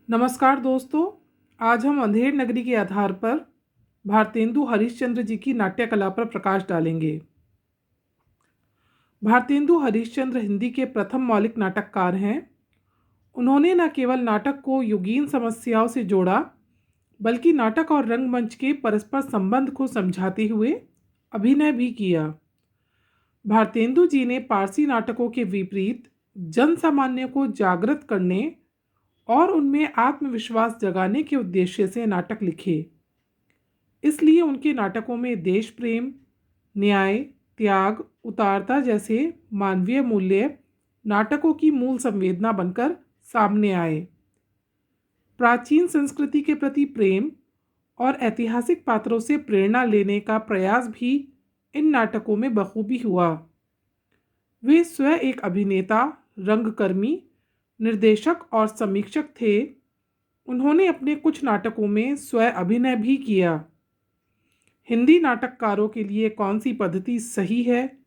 नमस्कार दोस्तों। आज हम अंधेर नगरी के आधार पर भारतेंदु हरिश्चंद्र जी की नाट्य कला पर प्रकाश डालेंगे। भारतेंदु हरिश्चंद्र हिंदी के प्रथम मौलिक नाटककार हैं। उन्होंने न केवल नाटक को युगीन समस्याओं से जोड़ा, बल्कि नाटक और रंगमंच के परस्पर संबंध को समझाते हुए अभिनय भी किया। भारतेंदु जी ने पारसी नाटकों के विपरीत जन सामान्य को जागृत करने और उनमें आत्मविश्वास जगाने के उद्देश्य से नाटक लिखे। इसलिए उनके नाटकों में देश प्रेम, न्याय, त्याग, उदारता जैसे मानवीय मूल्य नाटकों की मूल संवेदना बनकर सामने आए। प्राचीन संस्कृति के प्रति प्रेम और ऐतिहासिक पात्रों से प्रेरणा लेने का प्रयास भी इन नाटकों में बखूबी हुआ। वे स्वयं एक अभिनेता, रंगकर्मी, निर्देशक और समीक्षक थे। उन्होंने अपने कुछ नाटकों में स्वयं अभिनय भी किया। हिंदी नाटककारों के लिए कौन सी पद्धति सही है,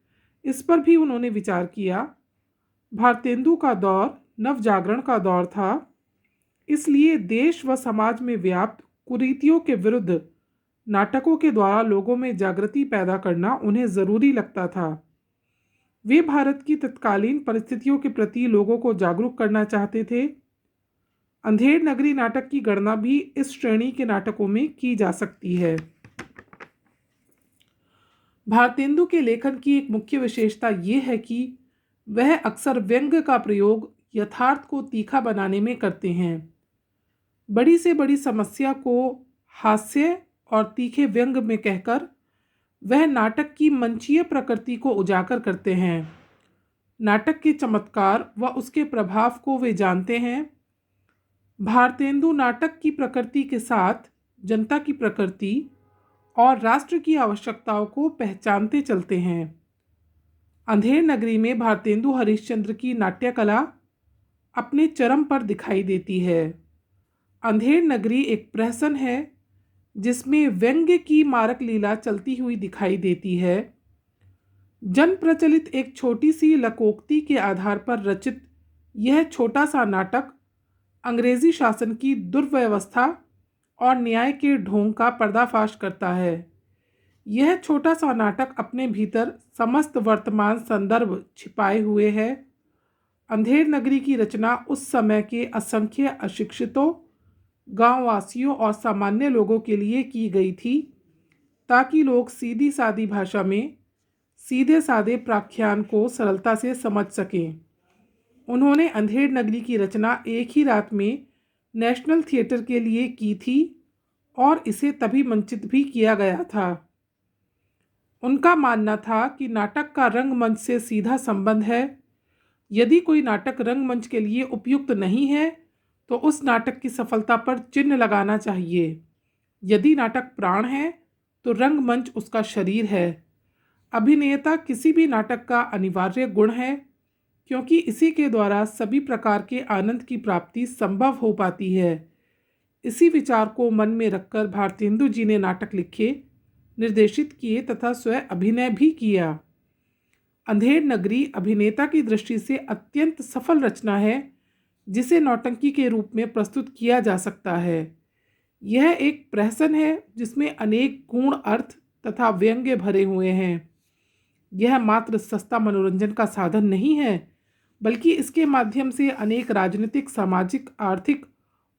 इस पर भी उन्होंने विचार किया। भारतेंदु का दौर नवजागरण का दौर था, इसलिए देश व समाज में व्याप्त कुरीतियों के विरुद्ध नाटकों के द्वारा लोगों में जागृति पैदा करना उन्हें ज़रूरी लगता था। वे भारत की तत्कालीन परिस्थितियों के प्रति लोगों को जागरूक करना चाहते थे। अंधेर नगरी नाटक की गणना भी इस श्रेणी के नाटकों में की जा सकती है। भारतेंदु के लेखन की एक मुख्य विशेषता ये है कि वह अक्सर व्यंग्य का प्रयोग यथार्थ को तीखा बनाने में करते हैं। बड़ी से बड़ी समस्या को हास्य और तीखे व्यंग्य में कहकर वह नाटक की मंचीय प्रकृति को उजागर करते हैं। नाटक के चमत्कार व उसके प्रभाव को वे जानते हैं। भारतेंदु नाटक की प्रकृति के साथ जनता की प्रकृति और राष्ट्र की आवश्यकताओं को पहचानते चलते हैं। अंधेर नगरी में भारतेंदु हरिश्चंद्र की नाट्य कला अपने चरम पर दिखाई देती है। अंधेर नगरी एक प्रहसन है जिसमें व्यंग्य की मारक लीला चलती हुई दिखाई देती है। जन प्रचलित एक छोटी सी लकोक्ति के आधार पर रचित यह छोटा सा नाटक अंग्रेजी शासन की दुर्व्यवस्था और न्याय के ढोंग का पर्दाफाश करता है। यह छोटा सा नाटक अपने भीतर समस्त वर्तमान संदर्भ छिपाए हुए है। अंधेर नगरी की रचना उस समय के असंख्य अशिक्षितों, गांववासियों और सामान्य लोगों के लिए की गई थी, ताकि लोग सीधी सादी भाषा में सीधे सादे प्राख्यान को सरलता से समझ सकें। उन्होंने अंधेर नगरी की रचना एक ही रात में नेशनल थिएटर के लिए की थी और इसे तभी मंचित भी किया गया था। उनका मानना था कि नाटक का रंगमंच से सीधा संबंध है। यदि कोई नाटक रंगमंच के लिए उपयुक्त नहीं है तो उस नाटक की सफलता पर चिन्ह लगाना चाहिए। यदि नाटक प्राण है तो रंगमंच उसका शरीर है। अभिनेता किसी भी नाटक का अनिवार्य गुण है, क्योंकि इसी के द्वारा सभी प्रकार के आनंद की प्राप्ति संभव हो पाती है। इसी विचार को मन में रखकर भारतेंदु जी ने नाटक लिखे, निर्देशित किए तथा स्वयं अभिनय भी किया। अंधेर नगरी अभिनेता की दृष्टि से अत्यंत सफल रचना है, जिसे नौटंकी के रूप में प्रस्तुत किया जा सकता है। यह एक प्रहसन है जिसमें अनेक गूढ़ अर्थ तथा व्यंग्य भरे हुए हैं। यह मात्र सस्ता मनोरंजन का साधन नहीं है, बल्कि इसके माध्यम से अनेक राजनीतिक, सामाजिक, आर्थिक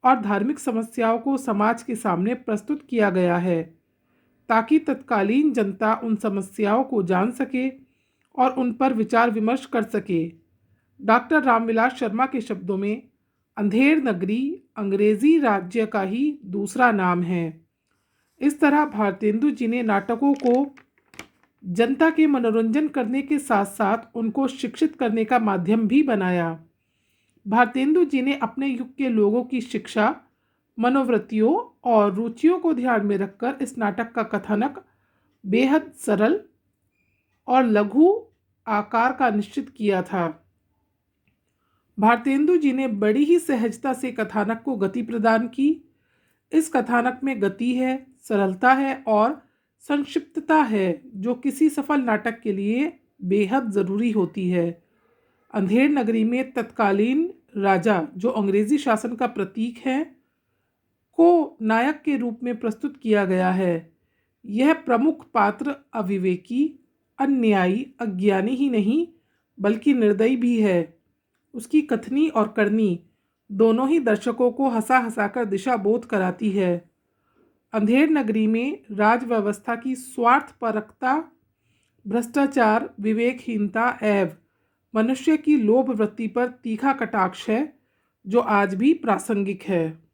और धार्मिक समस्याओं को समाज के सामने प्रस्तुत किया गया है, ताकि तत्कालीन जनता उन समस्याओं को जान सके और उन पर विचार विमर्श कर सके। डॉक्टर रामविलास शर्मा के शब्दों में, अंधेर नगरी अंग्रेजी राज्य का ही दूसरा नाम है। इस तरह भारतेंदु जी ने नाटकों को जनता के मनोरंजन करने के साथ साथ उनको शिक्षित करने का माध्यम भी बनाया। भारतेंदु जी ने अपने युग के लोगों की शिक्षा, मनोवृत्तियों और रुचियों को ध्यान में रखकर इस नाटक का कथानक बेहद सरल और लघु आकार का निश्चित किया था। भारतेंदु जी ने बड़ी ही सहजता से कथानक को गति प्रदान की। इस कथानक में गति है, सरलता है और संक्षिप्तता है, जो किसी सफल नाटक के लिए बेहद ज़रूरी होती है। अंधेर नगरी में तत्कालीन राजा, जो अंग्रेजी शासन का प्रतीक है, को नायक के रूप में प्रस्तुत किया गया है। यह प्रमुख पात्र अविवेकी, अन्यायी, अज्ञानी ही नहीं बल्कि निर्दयी भी है। उसकी कथनी और करनी दोनों ही दर्शकों को हंसा हंसाकर दिशा बोध कराती है। अंधेर नगरी में राज व्यवस्था की स्वार्थपरकता, भ्रष्टाचार, विवेकहीनता एवं मनुष्य की लोभ वृत्ति पर तीखा कटाक्ष है, जो आज भी प्रासंगिक है।